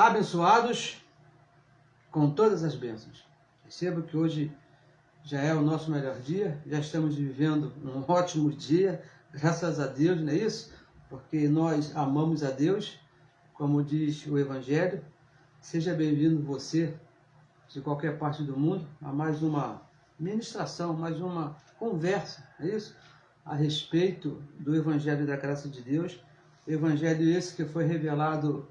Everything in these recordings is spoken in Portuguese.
abençoados com todas as bênçãos. Perceba que hoje já é o nosso melhor dia, já estamos vivendo um ótimo dia, graças a Deus, não é isso? Porque nós amamos a Deus, como diz o Evangelho. Seja bem-vindo você, de qualquer parte do mundo, a mais uma ministração, mais uma conversa, é isso? A respeito do Evangelho da Graça de Deus. O Evangelho esse que foi revelado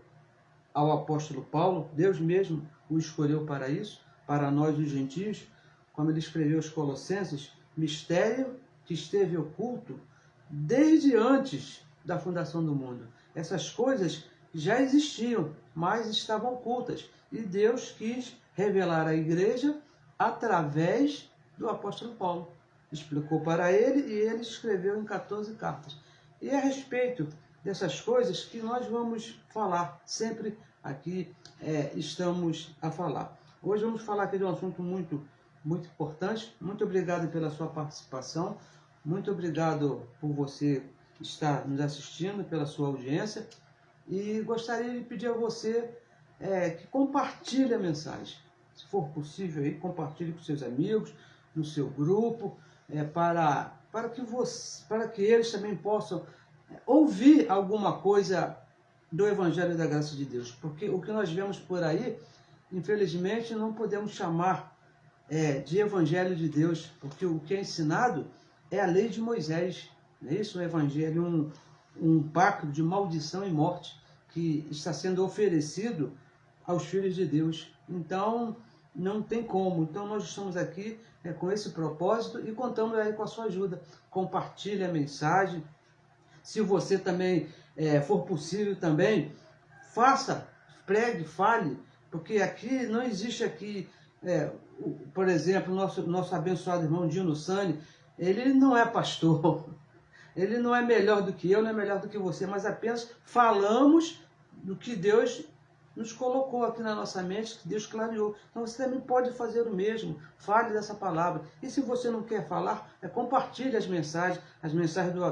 ao apóstolo Paulo, Deus mesmo o escolheu para isso, para nós os gentios, como ele escreveu aos Colossenses, mistério que esteve oculto desde antes da fundação do mundo. Essas coisas já existiam, mas estavam ocultas, e Deus quis revelar à igreja através do apóstolo Paulo. Explicou para ele e ele escreveu em 14 cartas. E é a respeito dessas coisas que nós vamos falar, sempre aqui estamos a falar. Hoje vamos falar aqui de um assunto muito importante. Muito obrigado pela sua participação, muito obrigado por você estar nos assistindo, pela sua audiência, e gostaria de pedir a você que compartilhe a mensagem. Se for possível, aí, compartilhe com seus amigos, no seu grupo, para que eles também possam ouvir alguma coisa do Evangelho da Graça de Deus. Porque o que nós vemos por aí, infelizmente, não podemos chamar de Evangelho de Deus, porque o que é ensinado é a lei de Moisés. Não é isso? O Evangelho, um pacto de maldição e morte que está sendo oferecido aos filhos de Deus. Então, não tem como. Então, nós estamos aqui com esse propósito e contamos aí com a sua ajuda. Compartilhe a mensagem. Se você também for possível também, faça, pregue, fale, porque aqui não existe aqui, por exemplo, nosso abençoado irmão Dino Sani, ele não é pastor, ele não é melhor do que eu, não é melhor do que você, mas apenas falamos do que Deus nos colocou aqui na nossa mente, que Deus clareou. Então você também pode fazer o mesmo, fale dessa palavra. E se você não quer falar, compartilhe as mensagens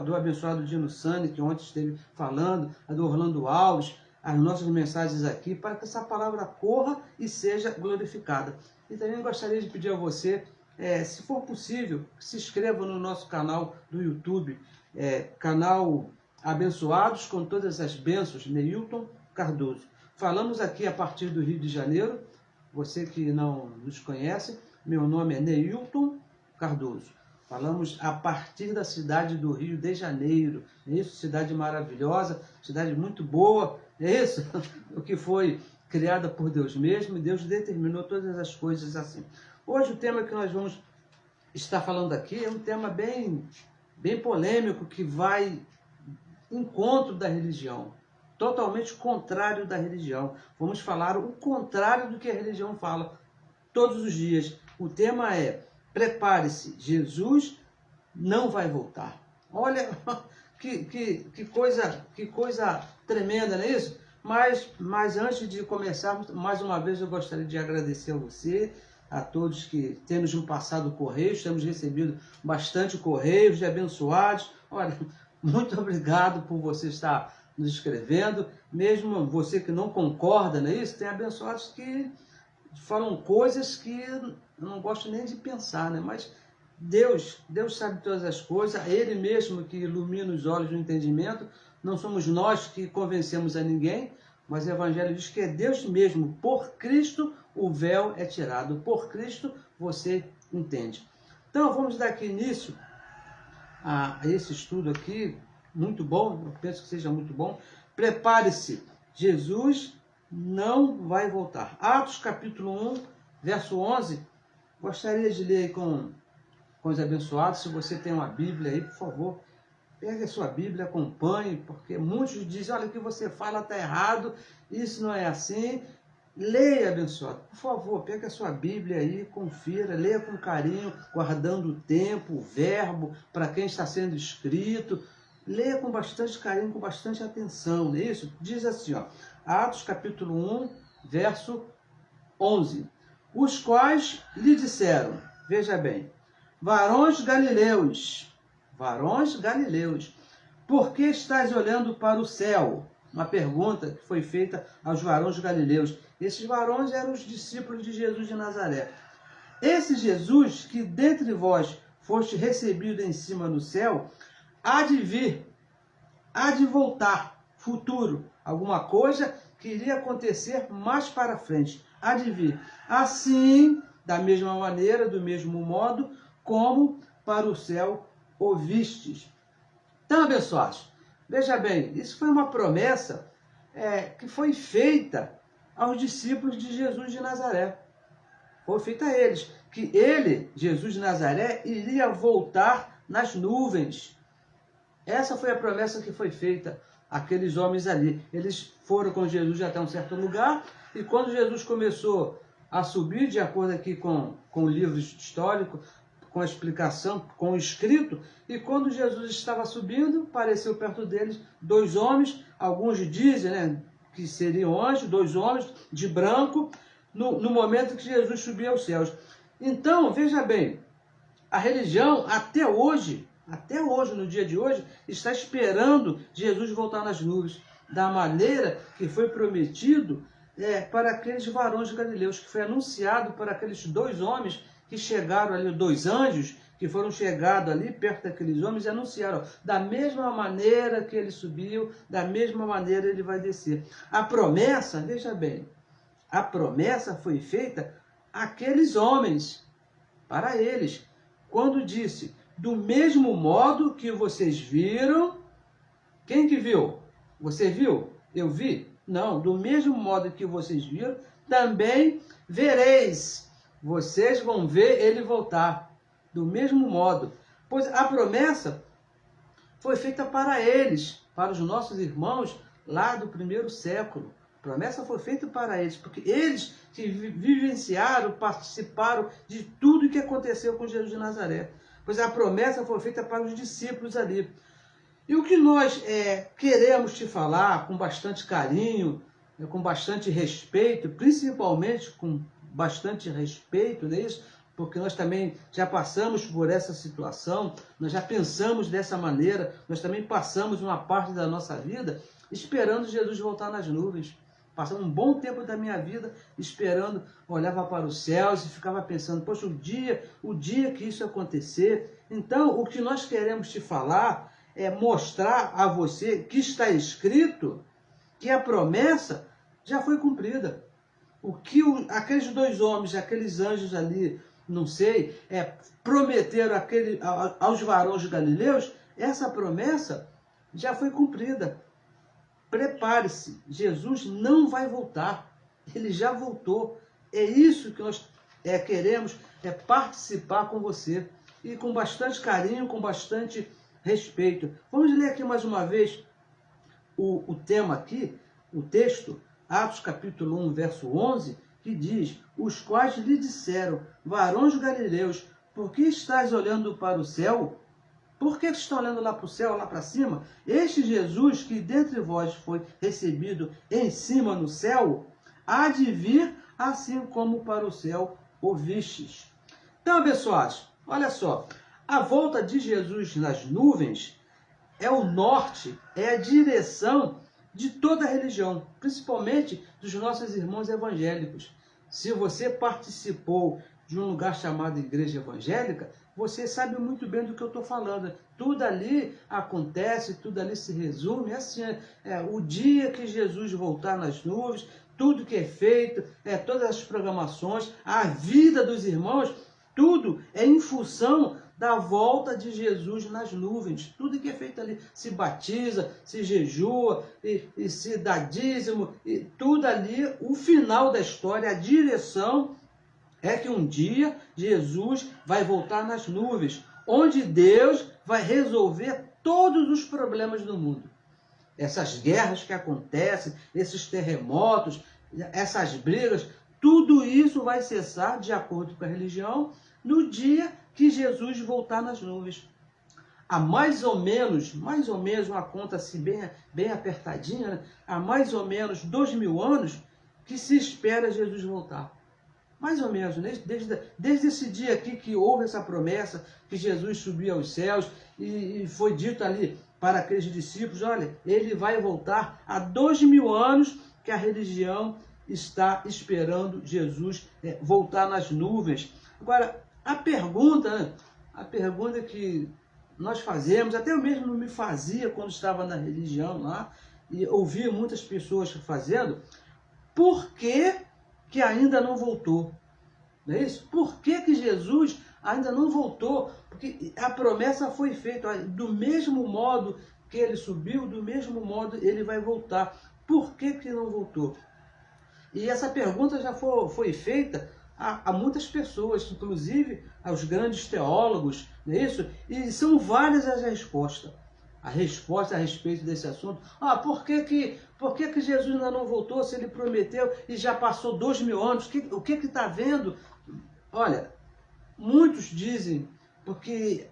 do abençoado Dino Sani, que ontem esteve falando, a do Orlando Alves, as nossas mensagens aqui, para que essa palavra corra e seja glorificada. E também gostaria de pedir a você, se for possível, que se inscreva no nosso canal do YouTube, canal Abençoados com Todas as Bênçãos, Neilton Cardoso. Falamos aqui a partir do Rio de Janeiro. Você que não nos conhece, meu nome é Neilton Cardoso. Falamos a partir da cidade do Rio de Janeiro. É isso? Cidade maravilhosa, cidade muito boa. É isso? O que foi criada por Deus mesmo, e Deus determinou todas as coisas assim. Hoje o tema que nós vamos estar falando aqui é um tema bem polêmico, que vai em encontro da religião. Totalmente contrário da religião. Vamos falar o contrário do que a religião fala todos os dias. O tema é: prepare-se, Jesus não vai voltar. Olha, que coisa tremenda, não é isso? Mas antes de começarmos, mais uma vez eu gostaria de agradecer a você, a todos que temos nos passado correios, temos recebido bastante correios de abençoados. Olha, muito obrigado por você estar nos escrevendo, mesmo você que não concorda, não é isso? Tem abençoados que falam coisas que eu não gosto nem de pensar, né? Mas Deus sabe todas as coisas, Ele mesmo que ilumina os olhos do entendimento. Não somos nós que convencemos a ninguém, mas o Evangelho diz que é Deus mesmo. Por Cristo o véu é tirado, por Cristo você entende. Então vamos dar aqui início a esse estudo aqui, muito bom, eu penso que seja muito bom. Prepare-se, Jesus não vai voltar. Atos capítulo 1, verso 11, gostaria de ler aí com os abençoados. Se você tem uma Bíblia aí, por favor, pegue a sua Bíblia, acompanhe, porque muitos dizem: olha, o que você fala está errado, isso não é assim. Leia, abençoado, por favor, pegue a sua Bíblia aí, confira, leia com carinho, guardando o tempo, o verbo, para quem está sendo escrito. Leia com bastante carinho, com bastante atenção, não é isso? Diz assim, ó, Atos capítulo 1, verso 11. Os quais lhe disseram, veja bem, varões galileus, por que estáis olhando para o céu? uma pergunta que foi feita aos varões galileus. Esses varões eram os discípulos de Jesus de Nazaré. Esse Jesus que dentre vós foste recebido em cima no céu, há de vir, há de voltar, futuro, alguma coisa que iria acontecer mais para frente, há de vir. Assim, da mesma maneira, do mesmo modo, como para o céu ouvistes. Então, abençoados, veja bem, isso foi uma promessa que foi feita aos discípulos de Jesus de Nazaré. Foi feita a eles, que ele, Jesus de Nazaré, iria voltar nas nuvens. Essa foi a promessa que foi feita àqueles homens ali. Eles foram com Jesus até um certo lugar, e quando Jesus começou a subir, de acordo aqui com o livro histórico, com a explicação, com o escrito, e quando Jesus estava subindo, apareceu perto deles dois homens, alguns dizem, né, que seriam anjos, dois homens de branco, no momento que Jesus subia aos céus. Então, veja bem, a religião até hoje, no dia de hoje, está esperando Jesus voltar nas nuvens, da maneira que foi prometido para aqueles varões galileus, que foi anunciado para aqueles dois homens que chegaram ali, dois anjos, que foram chegados ali perto daqueles homens e anunciaram, da mesma maneira que ele subiu, da mesma maneira ele vai descer. A promessa, veja bem, a promessa foi feita àqueles homens, para eles, quando disse, do mesmo modo que vocês viram, quem que viu? Você viu? Eu vi? Não, do mesmo modo que vocês viram, também vereis. Vocês vão ver ele voltar, do mesmo modo. Pois a promessa foi feita para eles, para os nossos irmãos lá do primeiro século. A promessa foi feita para eles, porque eles que vivenciaram, participaram de tudo que aconteceu com Jesus de Nazaré. Pois a promessa foi feita para os discípulos ali. E o que nós queremos te falar com bastante carinho, com bastante respeito, principalmente com bastante respeito, não é isso? Porque nós também já passamos por essa situação, nós já pensamos dessa maneira, nós também passamos uma parte da nossa vida esperando Jesus voltar nas nuvens. Passando um bom tempo da minha vida esperando, olhava para os céus e ficava pensando, poxa, o dia que isso acontecer. Então, o que nós queremos te falar é mostrar a você que está escrito que a promessa já foi cumprida. O que aqueles dois homens, aqueles anjos ali, não sei, prometeram aos varões galileus, essa promessa já foi cumprida. Prepare-se, Jesus não vai voltar, ele já voltou. É isso que nós queremos, participar com você, e com bastante carinho, com bastante respeito. Vamos ler aqui mais uma vez o tema aqui, o texto, Atos capítulo 1, verso 11, que diz, os quais lhe disseram, varões galileus, por que estás olhando para o céu? Por que estão olhando lá para o céu, lá para cima? Este Jesus que dentre vós foi recebido em cima no céu, há de vir assim como para o céu ouvistes. Então, abençoados, olha só, a volta de Jesus nas nuvens é o norte, é a direção de toda a religião, principalmente dos nossos irmãos evangélicos. Se você participou de um lugar chamado Igreja Evangélica, você sabe muito bem do que eu estou falando. Tudo ali acontece, tudo ali se resume. Assim, o dia que Jesus voltar nas nuvens, tudo que é feito, todas as programações, a vida dos irmãos, tudo é em função da volta de Jesus nas nuvens. Tudo que é feito ali, se batiza, se jejua, e se dá dízimo, e tudo ali, o final da história, a direção é que um dia Jesus vai voltar nas nuvens, onde Deus vai resolver todos os problemas do mundo. Essas guerras que acontecem, esses terremotos, essas brigas, tudo isso vai cessar, de acordo com a religião, no dia que Jesus voltar nas nuvens. Há mais ou menos uma conta assim bem apertadinha, né? Há mais ou menos 2000 anos que se espera Jesus voltar. Mais ou menos, né? Desde esse dia aqui que houve essa promessa, que Jesus subiu aos céus, e foi dito ali para aqueles discípulos, olha, ele vai voltar. Há 2000 anos que a religião está esperando Jesus voltar nas nuvens. Agora, a pergunta que nós fazemos, até eu mesmo não me fazia quando estava na religião lá, e ouvia muitas pessoas fazendo, por que ainda não voltou? Não é isso? Por que Jesus ainda não voltou? Porque a promessa foi feita, olha, do mesmo modo que ele subiu, do mesmo modo ele vai voltar. Por que não voltou? E essa pergunta já foi feita a muitas pessoas, inclusive aos grandes teólogos, não é isso? E são várias as respostas. A resposta a respeito desse assunto. Por que Jesus ainda não voltou se ele prometeu e já passou 2000 anos? O que está vendo? Olha, muitos dizem porque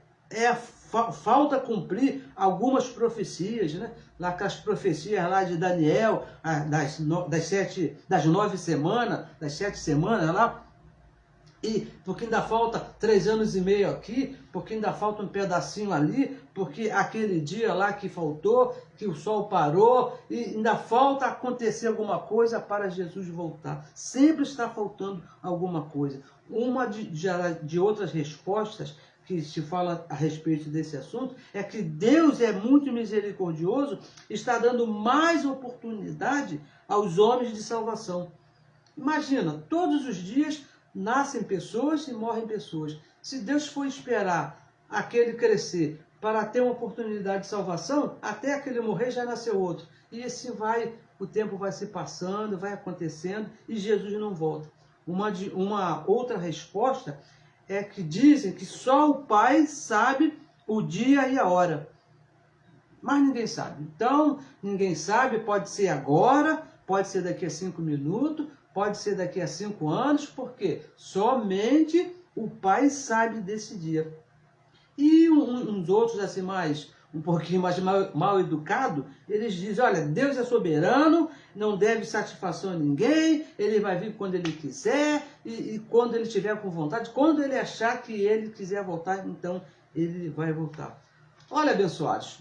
falta cumprir algumas profecias, né? Lá com as profecias lá de Daniel, das 9 semanas, das 7 semanas lá, e porque ainda falta 3 anos e meio aqui, porque ainda falta um pedacinho ali, porque aquele dia lá que faltou, que o sol parou, e ainda falta acontecer alguma coisa para Jesus voltar. Sempre está faltando alguma coisa. Uma de outras respostas que se fala a respeito desse assunto é que Deus é muito misericordioso, está dando mais oportunidade aos homens de salvação. Imagina, todos os dias nascem pessoas e morrem pessoas. Se Deus for esperar aquele crescer para ter uma oportunidade de salvação, até aquele morrer já nasceu outro. E assim vai, o tempo vai se passando, vai acontecendo e Jesus não volta. Uma outra resposta é que dizem que só o Pai sabe o dia e a hora. Mas ninguém sabe. Então, ninguém sabe, pode ser agora, pode ser daqui a 5 minutos, pode ser daqui a 5 anos, porque somente o Pai sabe desse dia. E uns outros, assim, um pouquinho mais mal educado, eles dizem, olha, Deus é soberano, não deve satisfação a ninguém, ele vai vir quando ele quiser, e quando ele tiver com vontade, quando ele achar que ele quiser voltar, então ele vai voltar. Olha, abençoados,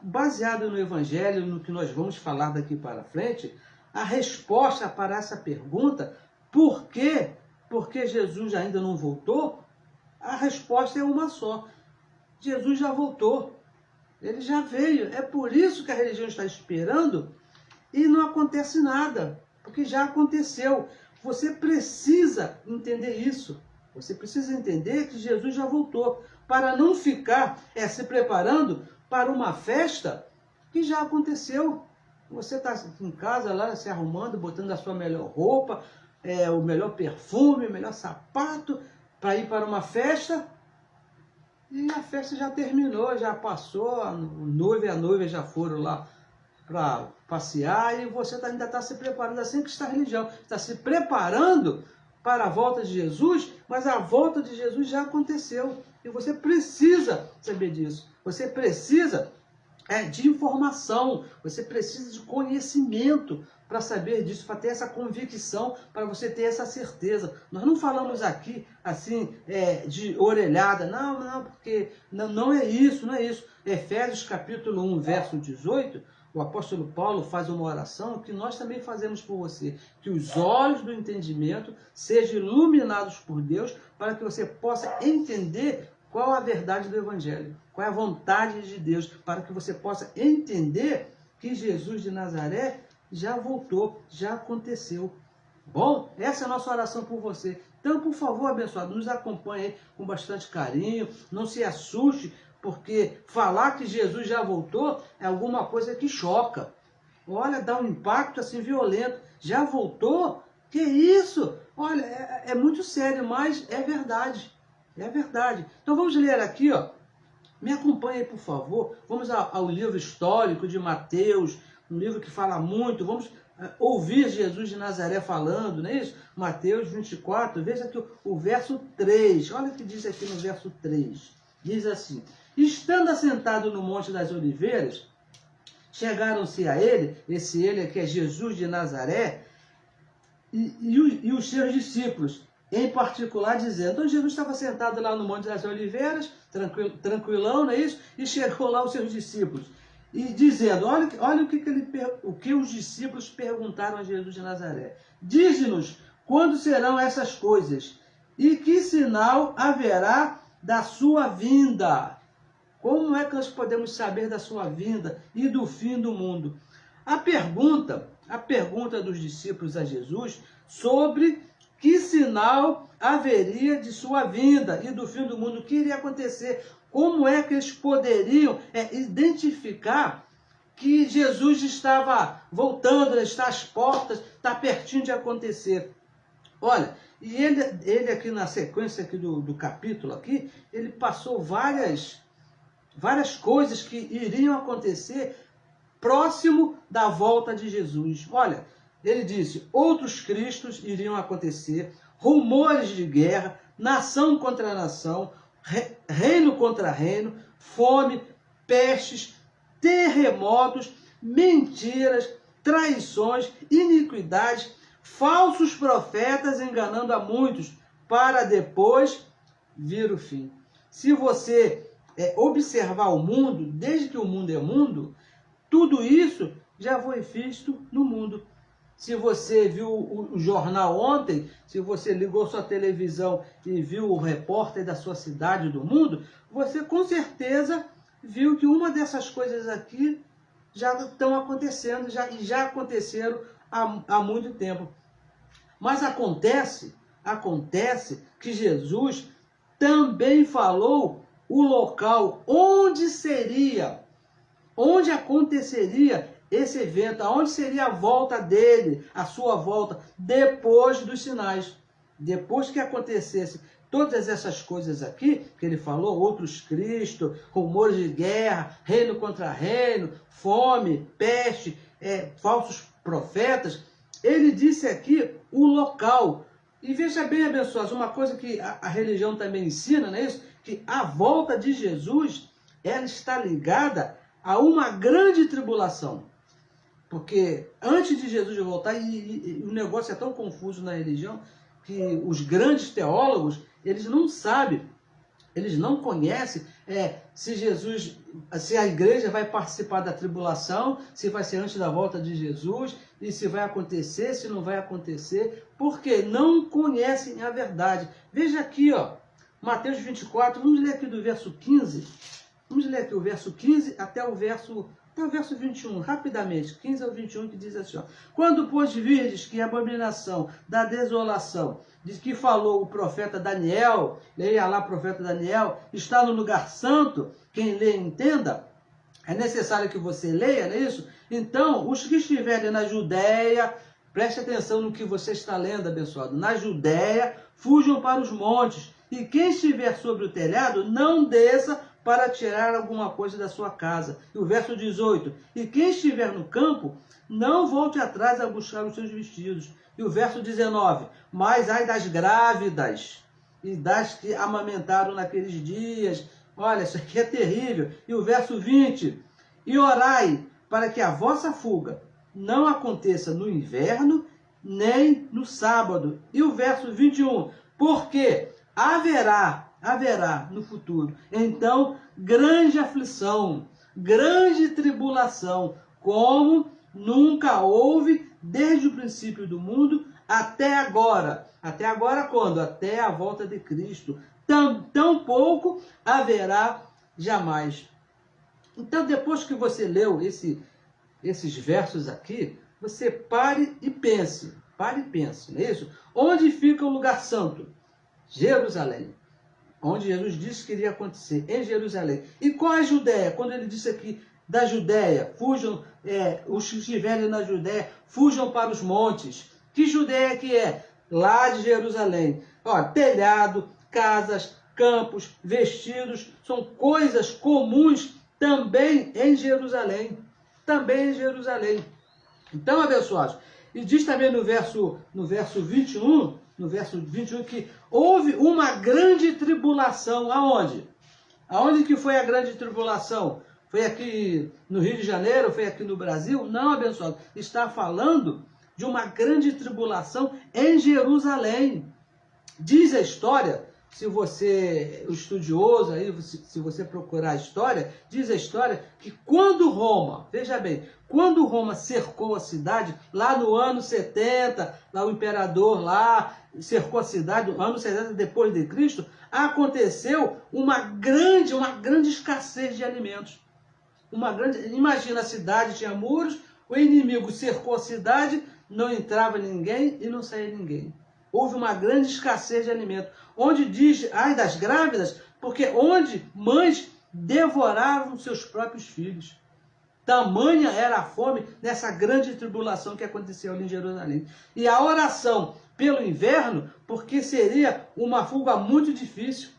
baseado no Evangelho, no que nós vamos falar daqui para frente, a resposta para essa pergunta, por que Jesus ainda não voltou? A resposta é uma só. Jesus já voltou. Ele já veio. É por isso que a religião está esperando e não acontece nada. Porque já aconteceu. Você precisa entender isso. Você precisa entender que Jesus já voltou. Para não ficar se preparando para uma festa que já aconteceu. Você está em casa lá se arrumando, botando a sua melhor roupa, o melhor perfume, o melhor sapato, para ir para uma festa. E a festa já terminou, já passou, o noivo e a noiva já foram lá para passear e você ainda está se preparando, assim que está a religião, está se preparando para a volta de Jesus, mas a volta de Jesus já aconteceu e você precisa saber disso, você precisa de informação, você precisa de conhecimento para saber disso, para ter essa convicção, para você ter essa certeza. Nós não falamos aqui assim de orelhada, não, porque não é isso, não é isso. Efésios capítulo 1, verso 18, o apóstolo Paulo faz uma oração que nós também fazemos por você, que os olhos do entendimento sejam iluminados por Deus, para que você possa entender qual a verdade do Evangelho, qual é a vontade de Deus, para que você possa entender que Jesus de Nazaré já voltou, já aconteceu. Bom, essa é a nossa oração por você. Então, por favor, abençoado, nos acompanhe aí com bastante carinho, não se assuste, porque falar que Jesus já voltou é alguma coisa que choca. Olha, dá um impacto assim violento. Já voltou? Que isso? Olha, é muito sério, mas é verdade. É verdade. Então vamos ler aqui, ó. Me acompanhe aí, por favor. Vamos ao livro histórico de Mateus, um livro que fala muito. Vamos ouvir Jesus de Nazaré falando, não é isso? Mateus 24, veja aqui o verso 3. Olha o que diz aqui no verso 3. Diz assim: estando assentado no Monte das Oliveiras, chegaram-se a ele, esse ele que é Jesus de Nazaré, e os seus discípulos, em particular, dizendo. Então Jesus estava sentado lá no Monte das Oliveiras, tranquilão, não é isso? E chegou lá os seus discípulos. e dizendo, olha o que os discípulos perguntaram a Jesus de Nazaré. Dize-nos quando serão essas coisas e que sinal haverá da sua vinda. Como é que nós podemos saber da sua vinda e do fim do mundo? A pergunta dos discípulos a Jesus sobre que sinal haveria de sua vinda e do fim do mundo, o que iria acontecer, como é que eles poderiam identificar que Jesus estava voltando, está às portas, está pertinho de acontecer. Olha, e ele aqui na sequência aqui do capítulo, aqui, ele passou várias coisas que iriam acontecer próximo da volta de Jesus. Olha, ele disse, outros cristos iriam acontecer, rumores de guerra, nação contra nação, reino contra reino, fome, pestes, terremotos, mentiras, traições, iniquidades, falsos profetas enganando a muitos, para depois vir o fim. Se você observar o mundo, desde que o mundo é mundo, tudo isso já foi visto no mundo. Se você viu o jornal ontem, se você ligou sua televisão e viu o repórter da sua cidade, do mundo, você com certeza viu que uma dessas coisas aqui já estão acontecendo, já aconteceram há muito tempo. Mas acontece que Jesus também falou o local onde aconteceria esse evento, aonde seria a volta dele, a sua volta, depois dos sinais. Depois que acontecesse todas essas coisas aqui, que ele falou, outros cristos, rumores de guerra, reino contra reino, fome, peste, falsos profetas, ele disse aqui o local. E veja bem, abençoados, uma coisa que a religião também ensina, não é isso? Que a volta de Jesus, ela está ligada a uma grande tribulação. Porque antes de Jesus voltar, e o negócio é tão confuso na religião, que os grandes teólogos, eles não sabem, eles não conhecem se a igreja vai participar da tribulação, se vai ser antes da volta de Jesus, e se vai acontecer, se não vai acontecer, porque não conhecem a verdade. Veja aqui, Mateus 24, vamos ler aqui do verso 15, vamos ler aqui o verso 15 até o verso 21, rapidamente, 15 ao 21, que diz assim, quando, pois, virdes que a abominação da desolação, de que falou o profeta Daniel, leia lá o profeta Daniel, está no lugar santo, quem lê entenda, é necessário que você leia, não é isso? Então, os que estiverem na Judéia, preste atenção no que você está lendo, abençoado, na Judéia, fujam para os montes, e quem estiver sobre o telhado, não desça para tirar alguma coisa da sua casa. E o verso 18, e quem estiver no campo, não volte atrás a buscar os seus vestidos. E o verso 19, mas ai das grávidas e das que amamentaram naqueles dias. Olha, isso aqui é terrível. E o verso 20, e orai para que a vossa fuga não aconteça no inverno, nem no sábado. E o verso 21, porque haverá no futuro, então, grande aflição, grande tribulação, como nunca houve desde o princípio do mundo até agora. Até agora quando? Até a volta de Cristo. Tão pouco haverá jamais. Então, depois que você leu esses versos aqui, você pare e pense, não é isso? Onde fica o lugar santo? Jerusalém. Onde Jesus disse que iria acontecer, em Jerusalém. E qual é a Judéia? Quando ele disse aqui da Judéia, fujam, os que estiverem na Judéia, fujam para os montes. Que Judéia que é? Lá de Jerusalém. Telhado, casas, campos, vestidos, são coisas comuns também em Jerusalém. Também em Jerusalém. Então, abençoados, e diz também no verso 21, que houve uma grande tribulação. Aonde? Aonde que foi a grande tribulação? Foi aqui no Rio de Janeiro? Foi aqui no Brasil? Não, abençoado. Está falando de uma grande tribulação em Jerusalém. Diz a história se você, o estudioso, aí, se você procurar a história, diz a história que quando Roma, veja bem, quando Roma cercou a cidade, lá no ano 70, lá o imperador lá cercou a cidade, no ano 70 depois de Cristo, aconteceu uma grande escassez de alimentos. Imagina, a cidade tinha muros, o inimigo cercou a cidade, não entrava ninguém e não saía ninguém. Houve uma grande escassez de alimento. Onde diz, ai das grávidas, porque onde mães devoravam seus próprios filhos. Tamanha era a fome nessa grande tribulação que aconteceu ali em Jerusalém. E a oração pelo inverno, porque seria uma fuga muito difícil.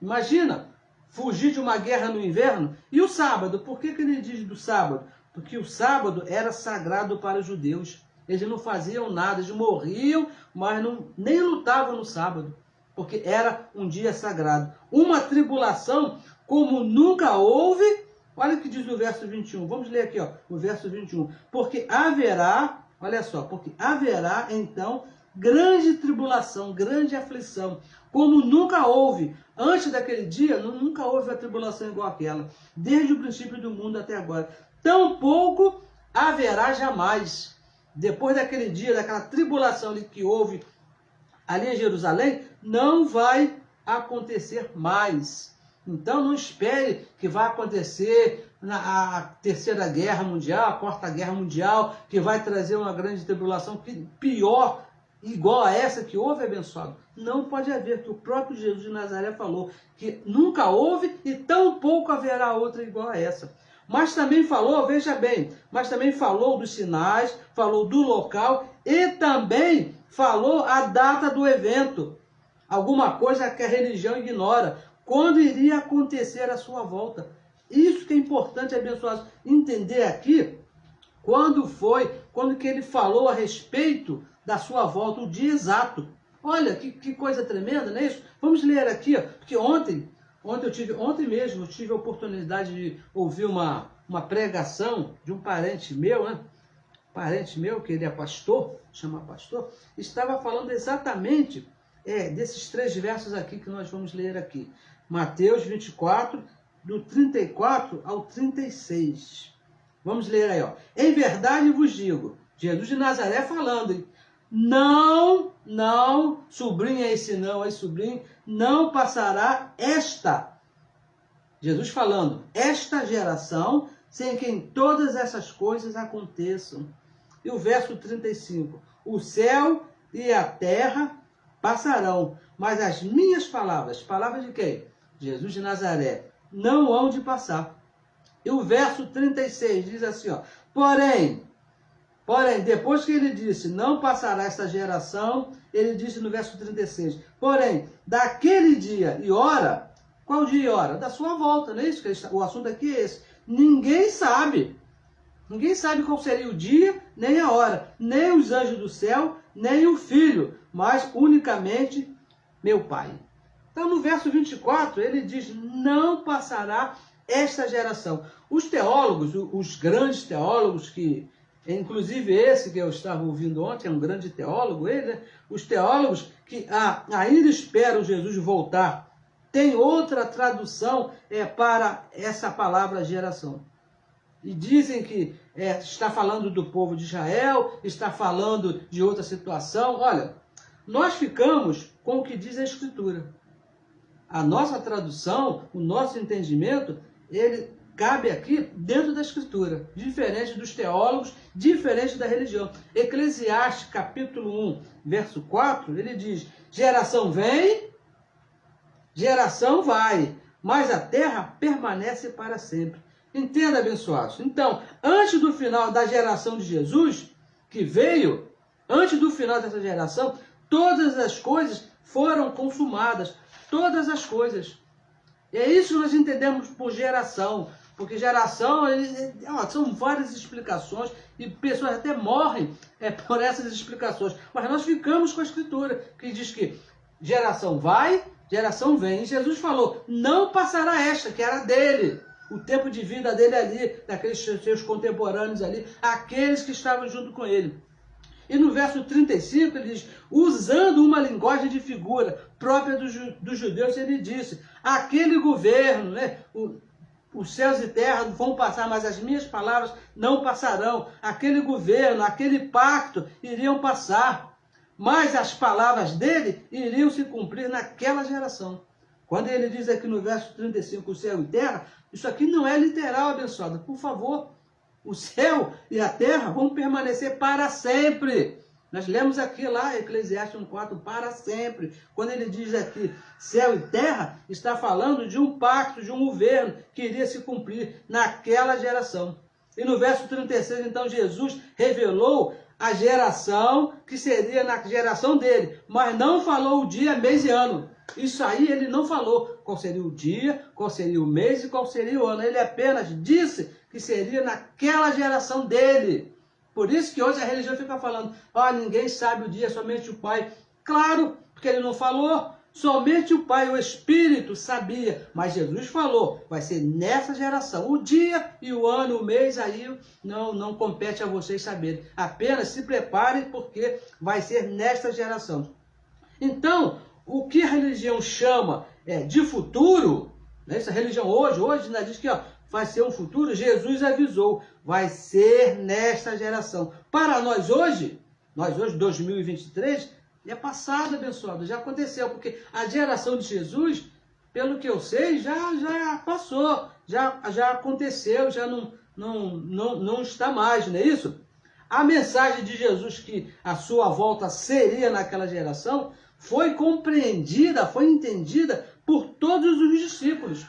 Imagina, fugir de uma guerra no inverno. E o sábado, por que ele diz do sábado? Porque o sábado era sagrado para os judeus. Eles não faziam nada, eles morriam, mas nem lutavam no sábado, porque era um dia sagrado. Uma tribulação como nunca houve. Olha o que diz no verso 21. Vamos ler aqui, ó, o verso 21. Porque haverá, olha só, porque haverá então grande tribulação, grande aflição, como nunca houve. Antes daquele dia, nunca houve uma tribulação igual àquela, desde o princípio do mundo até agora. Tampouco haverá jamais. Depois daquele dia, daquela tribulação que houve ali em Jerusalém, não vai acontecer mais. Então não espere que vai acontecer a Terceira Guerra Mundial, a Quarta Guerra Mundial, que vai trazer uma grande tribulação pior, igual a essa que houve, abençoado. Não pode haver, que o próprio Jesus de Nazaré falou que nunca houve e tampouco haverá outra igual a essa. Mas também falou, veja bem, mas também falou dos sinais, falou do local e também falou a data do evento. Alguma coisa que a religião ignora. Quando iria acontecer a sua volta. Isso que é importante, abençoados, entender aqui, quando que ele falou a respeito da sua volta, o dia exato. Olha, que coisa tremenda, não é isso? Vamos ler aqui, ó, porque ontem mesmo eu tive a oportunidade de ouvir uma pregação de um parente meu, né? Parente meu, que ele é pastor, chama pastor, estava falando exatamente desses 3 versos aqui que nós vamos ler aqui. Mateus 24, do 34 ao 36. Vamos ler aí, ó. Em verdade vos digo, Jesus de Nazaré falando, hein? Não, sublinha esse não, aí sobrinho, não passará Jesus falando, esta geração, sem que todas essas coisas aconteçam. E o verso 35, o céu e a terra passarão, mas as minhas palavras de quem? Jesus de Nazaré, não hão de passar. E o verso 36 diz assim, ó, porém, depois que ele disse, não passará esta geração, ele disse no verso 36, porém, daquele dia e hora, qual dia e hora? Da sua volta, não é isso? O assunto aqui é esse. Ninguém sabe. Ninguém sabe qual seria o dia, nem a hora, nem os anjos do céu, nem o Filho, mas unicamente meu Pai. Então, no verso 24, ele diz, não passará esta geração. Os teólogos, os grandes teólogos, que inclusive esse que eu estava ouvindo ontem, é um grande teólogo, ele, né? Os teólogos que ainda esperam Jesus voltar, tem outra tradução para essa palavra geração. E dizem que está falando do povo de Israel, está falando de outra situação. Olha, nós ficamos com o que diz a Escritura. A nossa tradução, o nosso entendimento, ele cabe aqui dentro da Escritura, diferente dos teólogos, diferente da religião. Eclesiastes, capítulo 1, verso 4, ele diz, geração vem, geração vai, mas a terra permanece para sempre. Entenda, abençoados. Então, antes do final da geração de Jesus, que veio, antes do final dessa geração, todas as coisas foram consumadas. Todas as coisas. E é isso que nós entendemos por geração. Porque geração, são várias explicações e pessoas até morrem por essas explicações. Mas nós ficamos com a Escritura, que diz que geração vai, geração vem. E Jesus falou, não passará esta, que era dele. O tempo de vida dele ali, daqueles seus contemporâneos ali, aqueles que estavam junto com ele. E no verso 35 ele diz, usando uma linguagem de figura própria dos judeus, ele disse, aquele governo, né, os céus e terra vão passar, mas as minhas palavras não passarão. Aquele governo, aquele pacto iriam passar, mas as palavras dele iriam se cumprir naquela geração. Quando ele diz aqui no verso 35, o céu e terra, isso aqui não é literal, abençoado. Por favor, o céu e a terra vão permanecer para sempre. Nós lemos aqui lá, Eclesiastes 1,4, para sempre. Quando ele diz aqui, céu e terra, está falando de um pacto, de um governo que iria se cumprir naquela geração. E no verso 36, então, Jesus revelou a geração que seria na geração dele, mas não falou o dia, mês e ano. Isso aí ele não falou qual seria o dia, qual seria o mês e qual seria o ano. Ele apenas disse que seria naquela geração dele. Por isso que hoje a religião fica falando, ninguém sabe o dia, somente o Pai. Claro, porque ele não falou, somente o Pai, o Espírito sabia. Mas Jesus falou, vai ser nessa geração. O dia e o ano, o mês, aí não compete a vocês saberem. Apenas se preparem, porque vai ser nesta geração. Então, o que a religião chama de futuro, né? Essa religião hoje ainda diz que vai ser um futuro, Jesus avisou, vai ser nesta geração. Para nós hoje, 2023, é passado, abençoado, já aconteceu, porque a geração de Jesus, pelo que eu sei, já passou, já aconteceu, já não está mais, não é isso? A mensagem de Jesus que a sua volta seria naquela geração, foi compreendida, foi entendida por todos os discípulos.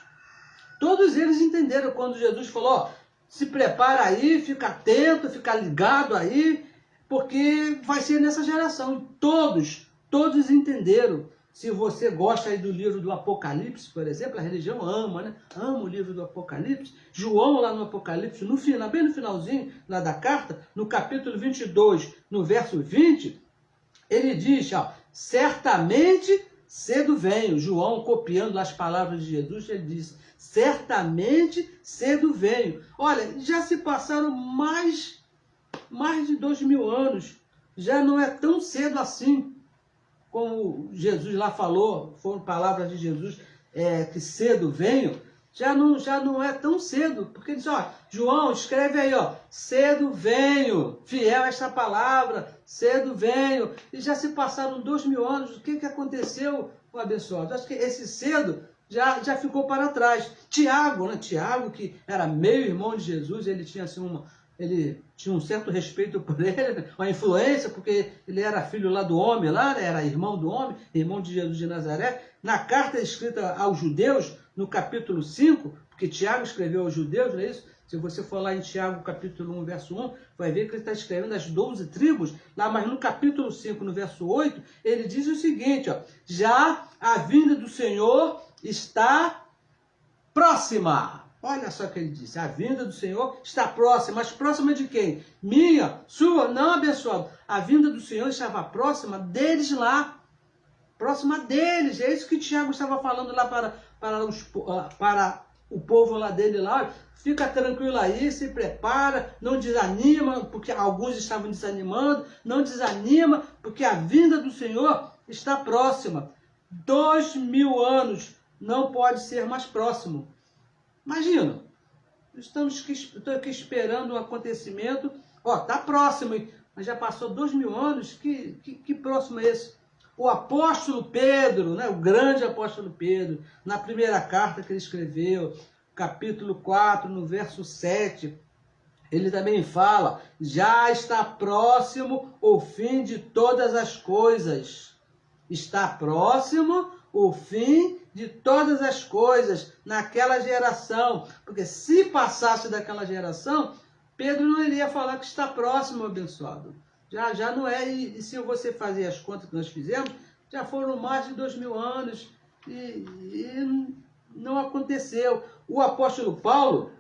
Todos eles entenderam quando Jesus falou, se prepara aí, fica atento, fica ligado aí, porque vai ser nessa geração. Todos entenderam. Se você gosta aí do livro do Apocalipse, por exemplo, a religião ama, né? Ama o livro do Apocalipse. João lá no Apocalipse, bem no finalzinho lá da carta, no capítulo 22, no verso 20, ele diz, certamente cedo venho. João, copiando as palavras de Jesus, ele disse, certamente cedo venho. Olha, já se passaram mais de 2000 anos. Já não é tão cedo assim, como Jesus lá falou, foram palavras de Jesus, que cedo venho. Já não é tão cedo, porque ele diz, João, escreve aí, cedo venho, fiel a esta palavra, cedo venho. E já se passaram 2000 anos, o que aconteceu, o abençoado? Acho que esse cedo já ficou para trás. Tiago, que era meio-irmão de Jesus, ele tinha assim ele tinha um certo respeito por ele, uma influência, porque ele era filho lá do homem, era irmão do homem, irmão de Jesus de Nazaré. Na carta escrita aos judeus, no capítulo 5, porque Tiago escreveu aos judeus, não é isso? Se você for lá em Tiago, capítulo 1, verso 1, vai ver que ele está escrevendo as 12 tribos, lá, mas no capítulo 5, no verso 8, ele diz o seguinte, já a vinda do Senhor está próxima. Olha só o que ele disse, a vinda do Senhor está próxima, mas próxima de quem? Minha, sua? Não, abençoado. A vinda do Senhor estava próxima deles lá, próxima deles. É isso que Tiago estava falando lá para o povo lá dele lá. Fica tranquilo aí, se prepara, não desanima, porque alguns estavam desanimando, não desanima, porque a vinda do Senhor está próxima. 2000 anos não pode ser mais próximo. Imagina, estou aqui esperando um acontecimento, está próximo, mas já passou 2000 anos, que próximo é esse? O apóstolo Pedro, né, o grande apóstolo Pedro, na primeira carta que ele escreveu, capítulo 4, no verso 7, ele também fala, já está próximo o fim de todas as coisas. Está próximo o fim de todas as coisas naquela geração. Porque se passasse daquela geração, Pedro não iria falar que está próximo, abençoado. Já não é, e se você fazer as contas que nós fizemos, já foram mais de 2000 anos e não aconteceu. O apóstolo Paulo,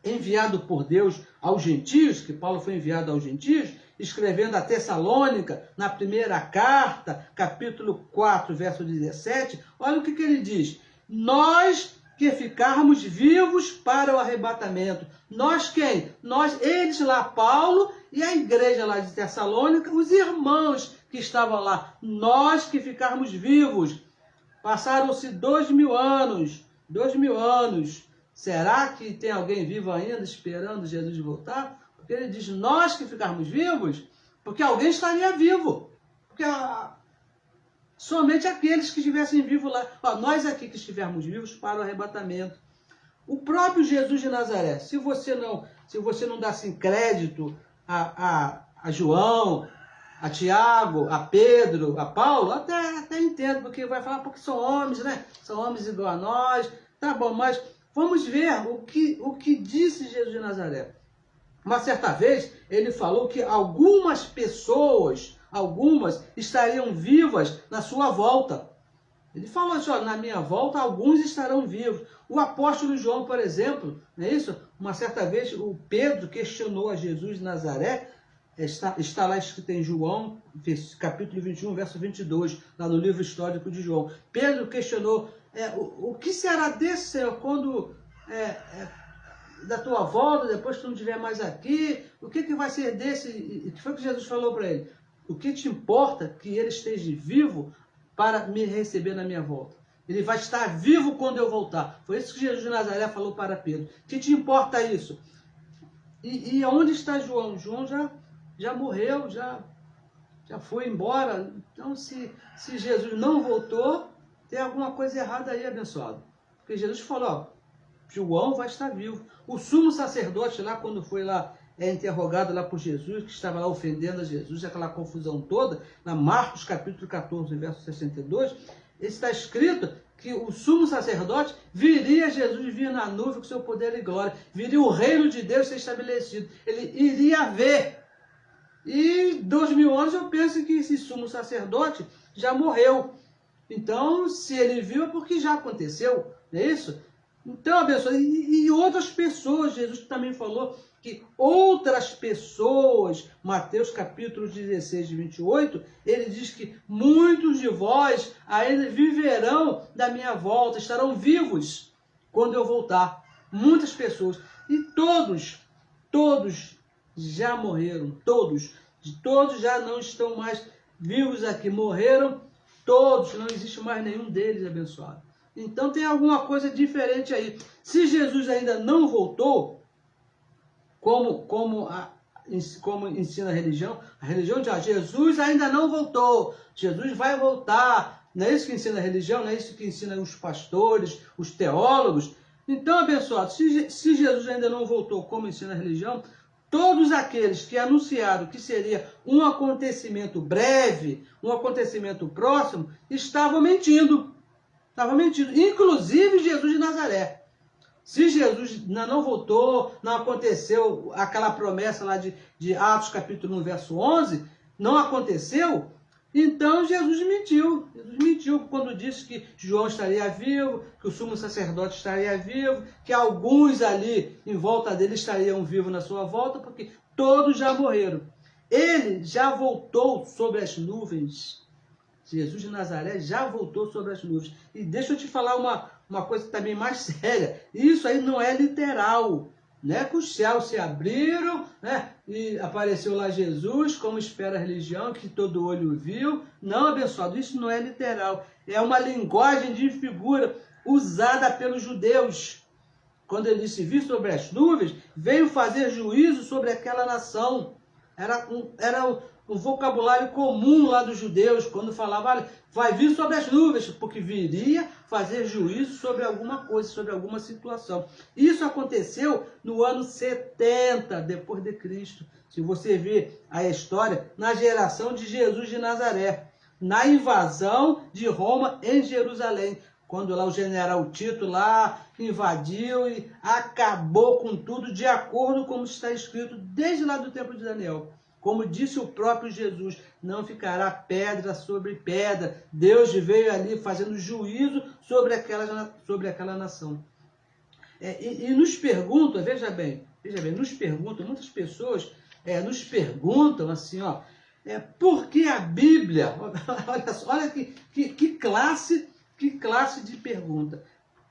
enviado por Deus aos gentios, que Paulo foi enviado aos gentios, escrevendo a Tessalônica, na primeira carta, capítulo 4, verso 17, olha o que ele diz. Nós que ficarmos vivos para o arrebatamento. Nós quem? Eles lá, Paulo e a igreja lá de Tessalônica, os irmãos que estavam lá, nós que ficarmos vivos. Passaram-se 2000 anos, 2000 anos. Será que tem alguém vivo ainda esperando Jesus voltar? Porque ele diz, nós que ficarmos vivos, porque alguém estaria vivo. Porque somente aqueles que estivessem vivos lá. Nós aqui que estivermos vivos para o arrebatamento. O próprio Jesus de Nazaré, se você não dá assim, crédito a João, a Tiago, a Pedro, a Paulo, até entendo, porque vai falar porque são homens, né? São homens igual a nós. Tá bom, mas vamos ver o que disse Jesus de Nazaré. Uma certa vez, ele falou que algumas pessoas, estariam vivas na sua volta. Ele falou assim, na minha volta, alguns estarão vivos. O apóstolo João, por exemplo, não é isso? Uma certa vez, o Pedro questionou a Jesus de Nazaré, está lá escrito em João, capítulo 21, verso 22, lá no livro histórico de João. Pedro questionou, o que será desse, Senhor, quando da tua volta, depois que tu não estiver mais aqui, o que vai ser desse? E que foi que Jesus falou para ele? O que te importa que ele esteja vivo para me receber na minha volta? Ele vai estar vivo quando eu voltar. Foi isso que Jesus de Nazaré falou para Pedro. O que te importa isso? E onde está João? João já morreu, já foi embora. Então, se Jesus não voltou, tem alguma coisa errada aí, abençoado. Porque Jesus falou, João vai estar vivo. O sumo sacerdote lá, quando foi lá interrogado lá por Jesus, que estava lá ofendendo a Jesus, aquela confusão toda, na Marcos capítulo 14, verso 62, está escrito que o sumo sacerdote viria Jesus vir na nuvem com seu poder e glória, viria o reino de Deus ser estabelecido, ele iria ver. E 2000 anos eu penso que esse sumo sacerdote já morreu. Então, se ele viu é porque já aconteceu, não é isso? Então, abençoado, e outras pessoas, Jesus também falou que outras pessoas, Mateus capítulo 16, 28, ele diz que muitos de vós ainda viverão da minha volta, estarão vivos quando eu voltar. Muitas pessoas. E todos já morreram, todos já não estão mais vivos aqui, morreram todos, não existe mais nenhum deles, abençoado. Então tem alguma coisa diferente aí. Se Jesus ainda não voltou, como ensina a religião diz, Jesus ainda não voltou, Jesus vai voltar. Não é isso que ensina a religião, não é isso que ensinam os pastores, os teólogos. Então, abençoado, se Jesus ainda não voltou, como ensina a religião, todos aqueles que anunciaram que seria um acontecimento breve, um acontecimento próximo, estavam mentindo. Inclusive Jesus de Nazaré. Se Jesus não voltou, não aconteceu aquela promessa lá de Atos capítulo 1, verso 11, não aconteceu, então Jesus mentiu. Jesus mentiu quando disse que João estaria vivo, que o sumo sacerdote estaria vivo, que alguns ali em volta dele estariam vivos na sua volta, porque todos já morreram. Ele já voltou sobre as nuvens. Jesus de Nazaré já voltou sobre as nuvens. E deixa eu te falar uma coisa também mais séria. Isso aí não é literal. Não é que os céus se abriram, né, e apareceu lá Jesus, como espera a religião, que todo olho viu. Não, abençoado, isso não é literal. É uma linguagem de figura usada pelos judeus. Quando ele disse vir sobre as nuvens, veio fazer juízo sobre aquela nação. Era um vocabulário comum lá dos judeus, quando falava, vai vir sobre as nuvens, porque viria fazer juízo sobre alguma coisa, sobre alguma situação. Isso aconteceu no ano 70 depois de Cristo. Se você ver a história, na geração de Jesus de Nazaré, na invasão de Roma em Jerusalém, quando lá o general Tito lá invadiu e acabou com tudo de acordo com como está escrito desde lá do tempo de Daniel. Como disse o próprio Jesus, não ficará pedra sobre pedra. Deus veio ali fazendo juízo sobre aquela nação. E nos perguntam, veja bem, nos perguntam, muitas pessoas nos perguntam assim, por que a Bíblia, olha que classe de pergunta,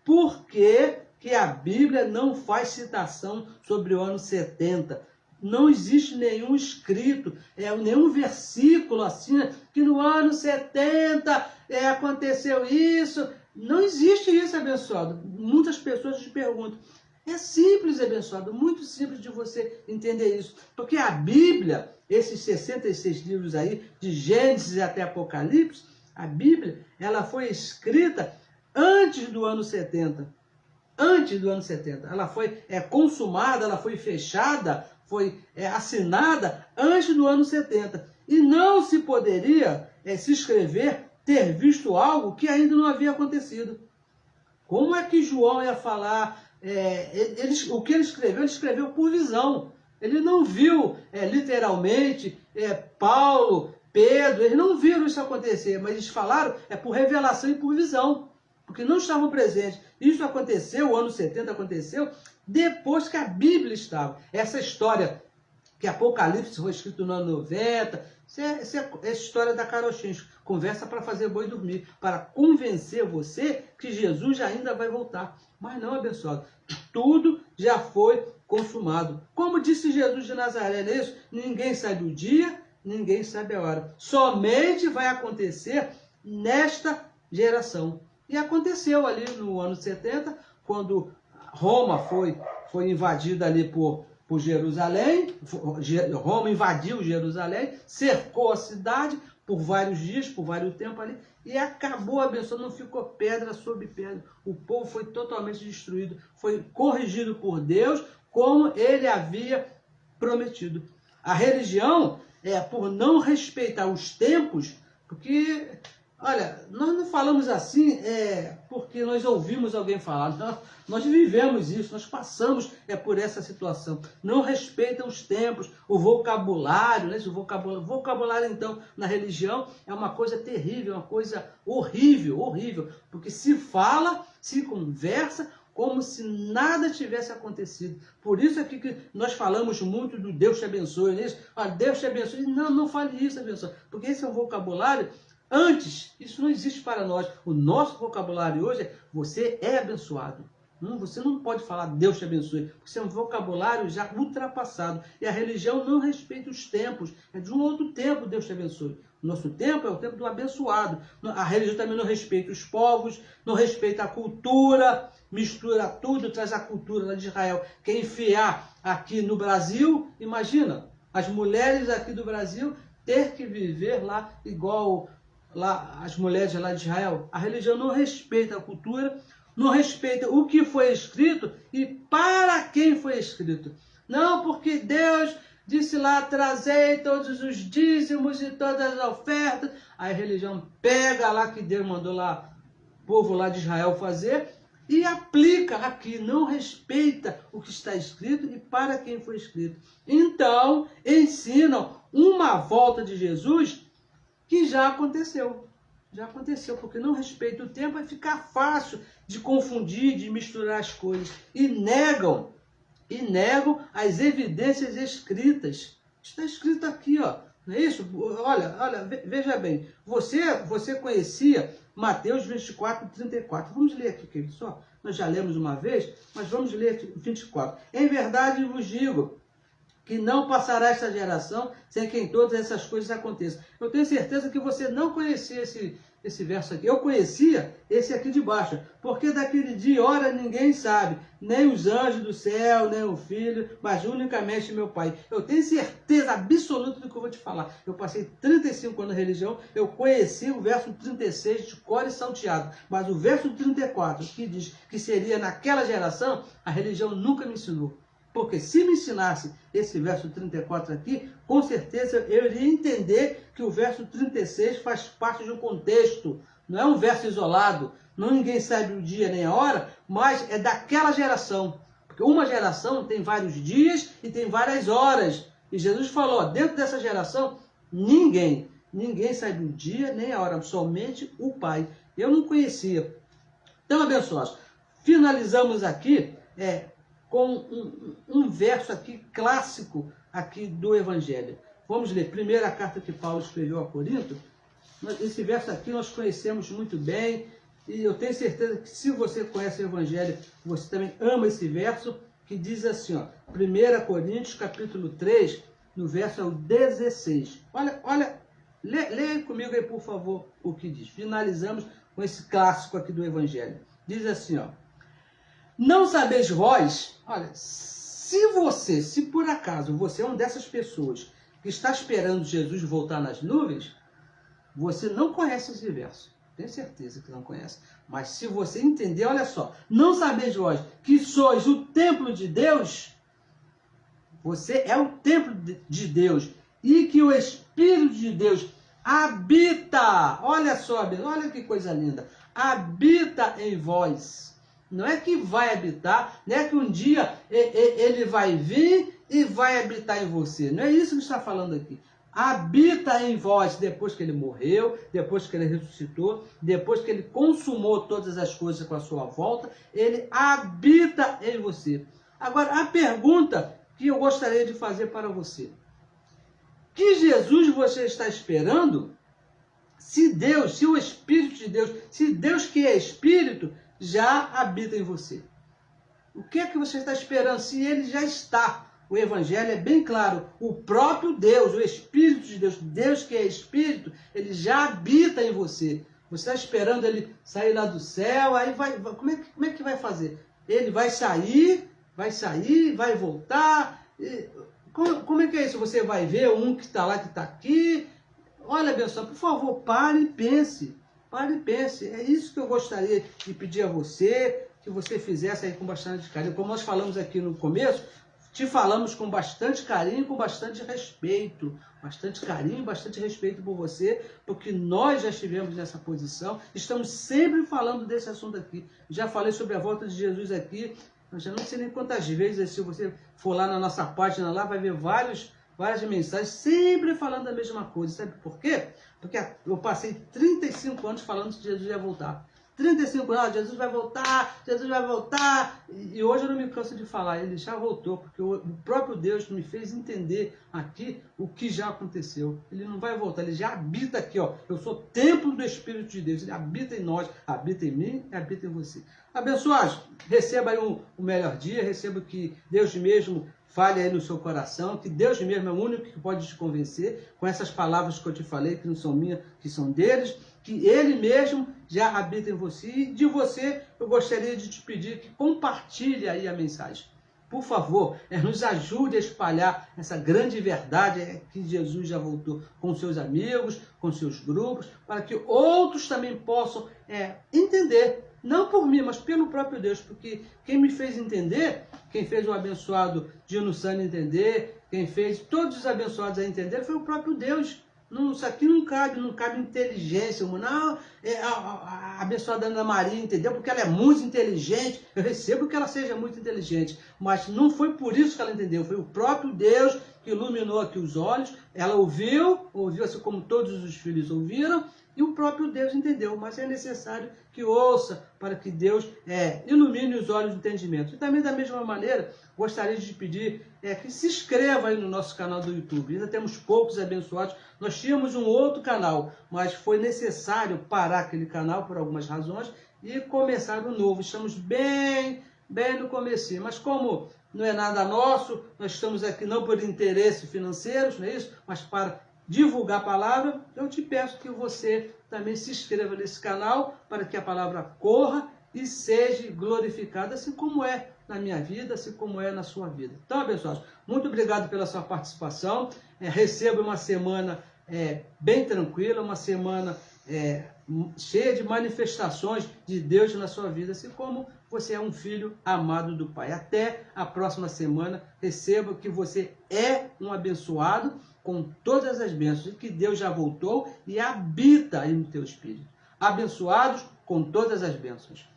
por que a Bíblia não faz citação sobre o ano 70? Não existe nenhum escrito, nenhum versículo assim, que no ano 70 aconteceu isso. Não existe isso, abençoado. Muitas pessoas te perguntam. É simples, abençoado, muito simples de você entender isso. Porque a Bíblia, esses 66 livros aí, de Gênesis até Apocalipse, a Bíblia, ela foi escrita antes do ano 70. Antes do ano 70. Ela foi consumada, ela foi fechada, foi assinada antes do ano 70. E não se poderia se escrever, ter visto algo que ainda não havia acontecido. Como é que João ia falar? O que ele escreveu por visão. Ele não viu literalmente Paulo, Pedro, eles não viram isso acontecer, mas eles falaram por revelação e por visão, porque não estavam presentes. Isso aconteceu, o ano 70 aconteceu, depois que a Bíblia estava. Essa história que Apocalipse foi escrito no ano 90, essa é a história da carochinha, conversa para fazer boi dormir, para convencer você que Jesus ainda vai voltar. Mas não, abençoado, tudo já foi consumado. Como disse Jesus de Nazaré, não é isso? Ninguém sabe o dia, ninguém sabe a hora. Somente vai acontecer nesta geração. E aconteceu ali no ano 70, quando Roma foi invadida ali por Jerusalém. Roma invadiu Jerusalém, cercou a cidade por vários dias, por vários tempos ali, e acabou a benção, não ficou pedra sobre pedra. O povo foi totalmente destruído, foi corrigido por Deus, como ele havia prometido. A religião, por não respeitar os tempos, porque, olha, nós não falamos assim porque nós ouvimos alguém falar, nós vivemos isso, nós passamos por essa situação. Não respeitam os tempos, o vocabulário, né? O vocabulário, então, na religião é uma coisa terrível, uma coisa horrível, horrível, porque se fala, se conversa, como se nada tivesse acontecido. Por isso aqui que nós falamos muito do Deus te abençoe, não é isso? Deus te abençoe. Não fale isso, abençoe, porque esse é um vocabulário. Antes, isso não existe para nós. O nosso vocabulário hoje é você é abençoado. Você não pode falar Deus te abençoe, porque isso é um vocabulário já ultrapassado. E a religião não respeita os tempos. É de um outro tempo Deus te abençoe. O nosso tempo é o tempo do abençoado. A religião também não respeita os povos, não respeita a cultura, mistura tudo, traz a cultura lá de Israel. Quer enfiar aqui no Brasil, imagina, as mulheres aqui do Brasil ter que viver lá igual lá as mulheres lá de Israel. A religião não respeita a cultura, não respeita o que foi escrito e para quem foi escrito. Não, porque Deus disse lá, trazei todos os dízimos e todas as ofertas. Aí a religião pega lá que Deus mandou lá, o povo lá de Israel fazer e aplica aqui, não respeita o que está escrito e para quem foi escrito. Então, ensinam uma volta de Jesus que já aconteceu. Já aconteceu, porque não respeita o tempo, vai ficar fácil de confundir, de misturar as coisas. E negam as evidências escritas. Está escrito aqui, ó. Não é isso? Olha, veja bem. Você conhecia Mateus 24, 34. Vamos ler aqui, querido, só. Nós já lemos uma vez, mas vamos ler aqui 24. Em verdade vos digo que não passará esta geração sem que em todas essas coisas aconteçam. Eu tenho certeza que você não conhecia esse verso aqui. Eu conhecia esse aqui de baixo, porque daquele dia e hora ninguém sabe, nem os anjos do céu, nem o Filho, mas unicamente meu Pai. Eu tenho certeza absoluta do que eu vou te falar. Eu passei 35 anos na religião, eu conheci o verso 36 de cor e salteado, mas o verso 34, que diz que seria naquela geração, a religião nunca me ensinou. Porque se me ensinasse esse verso 34 aqui, com certeza eu iria entender que o verso 36 faz parte de um contexto. Não é um verso isolado, ninguém sabe o dia nem a hora, mas é daquela geração. Porque uma geração tem vários dias e tem várias horas. E Jesus falou, dentro dessa geração, ninguém sabe o dia nem a hora, somente o Pai. Eu não conhecia. Então, abençoados, finalizamos aqui com um verso aqui clássico aqui do Evangelho. Vamos ler. Primeira carta que Paulo escreveu a Corinto. Esse verso aqui nós conhecemos muito bem e eu tenho certeza que se você conhece o Evangelho, você também ama esse verso. que diz assim, ó, 1 Coríntios capítulo 3, no verso 16. Olha, leia comigo aí, por favor, o que diz. Finalizamos com esse clássico aqui do Evangelho. Diz assim, ó, não sabeis vós, olha, se por acaso você é uma dessas pessoas que está esperando Jesus voltar nas nuvens, você não conhece esse verso. Tenho certeza que não conhece. Mas se você entender, olha só, não sabeis vós que sois o templo de Deus, você é o templo de Deus e que o Espírito de Deus habita, olha só, olha que coisa linda, habita em vós. Não é que vai habitar, não é que um dia ele vai vir e vai habitar em você. Não é isso que está falando aqui. Habita em vós, depois que ele morreu, depois que ele ressuscitou, depois que ele consumou todas as coisas com a sua volta, ele habita em você. Agora, a pergunta que eu gostaria de fazer para você: que Jesus você está esperando? Se Deus, se o Espírito de Deus, se Deus que é Espírito, já habita em você. O que é que você está esperando? Se ele já está. O Evangelho é bem claro. O próprio Deus, o Espírito de Deus, Deus que é Espírito, ele já habita em você. Você está esperando ele sair lá do céu, aí como é que vai fazer? Ele vai sair, vai voltar. Como é que é isso? Você vai ver um que está lá, que está aqui. Olha, abençoado, por favor, pare e pense. Pare e pense. É isso que eu gostaria de pedir a você, que você fizesse aí com bastante carinho. Como nós falamos aqui no começo, te falamos com bastante carinho, com bastante respeito. Bastante carinho, bastante respeito por você, porque nós já estivemos nessa posição. Estamos sempre falando desse assunto aqui. Já falei sobre a volta de Jesus aqui. Eu já não sei nem quantas vezes, se você for lá na nossa página, lá vai ver várias mensagens, sempre falando da mesma coisa. Sabe por quê? Porque eu passei 35 anos falando que Jesus ia voltar. 35 anos, Jesus vai voltar, Jesus vai voltar. E hoje eu não me canso de falar, ele já voltou, porque o próprio Deus me fez entender aqui o que já aconteceu. Ele não vai voltar, ele já habita aqui, ó. Eu sou templo do Espírito de Deus, ele habita em nós, habita em mim e habita em você. Abençoados, receba aí o melhor dia, receba que Deus mesmo fale aí no seu coração, que Deus mesmo é o único que pode te convencer com essas palavras que eu te falei, que não são minhas, que são deles, que Ele mesmo já habita em você. E de você, eu gostaria de te pedir que compartilhe aí a mensagem. Por favor, nos ajude a espalhar essa grande verdade que Jesus já voltou com seus amigos, com seus grupos, para que outros também possam entender. Não por mim, mas pelo próprio Deus, porque quem me fez entender, quem fez o abençoado Dino Sani entender, quem fez todos os abençoados a entender, foi o próprio Deus. Isso aqui não cabe inteligência. Não, a abençoada Ana Maria entendeu, porque ela é muito inteligente. Eu recebo que ela seja muito inteligente, mas não foi por isso que ela entendeu. Foi o próprio Deus que iluminou aqui os olhos. Ela ouviu assim como todos os filhos ouviram, e o próprio Deus entendeu, mas é necessário que ouça para que Deus ilumine os olhos do entendimento. E também, da mesma maneira, gostaria de pedir que se inscreva aí no nosso canal do YouTube. Ainda temos poucos abençoados. Nós tínhamos um outro canal, mas foi necessário parar aquele canal por algumas razões e começar um novo. Estamos bem no comecinho, mas como não é nada nosso, nós estamos aqui não por interesses financeiros, não é isso? Mas para divulgar a palavra, eu te peço que você também se inscreva nesse canal para que a palavra corra e seja glorificada, assim como é na minha vida, assim como é na sua vida. Então, abençoados, muito obrigado pela sua participação. Receba uma semana bem tranquila, uma semana cheia de manifestações de Deus na sua vida, assim como você é um filho amado do Pai. Até a próxima semana. Receba que você é um abençoado com todas as bênçãos, e que Deus já voltou e habita aí no teu espírito. Abençoados com todas as bênçãos.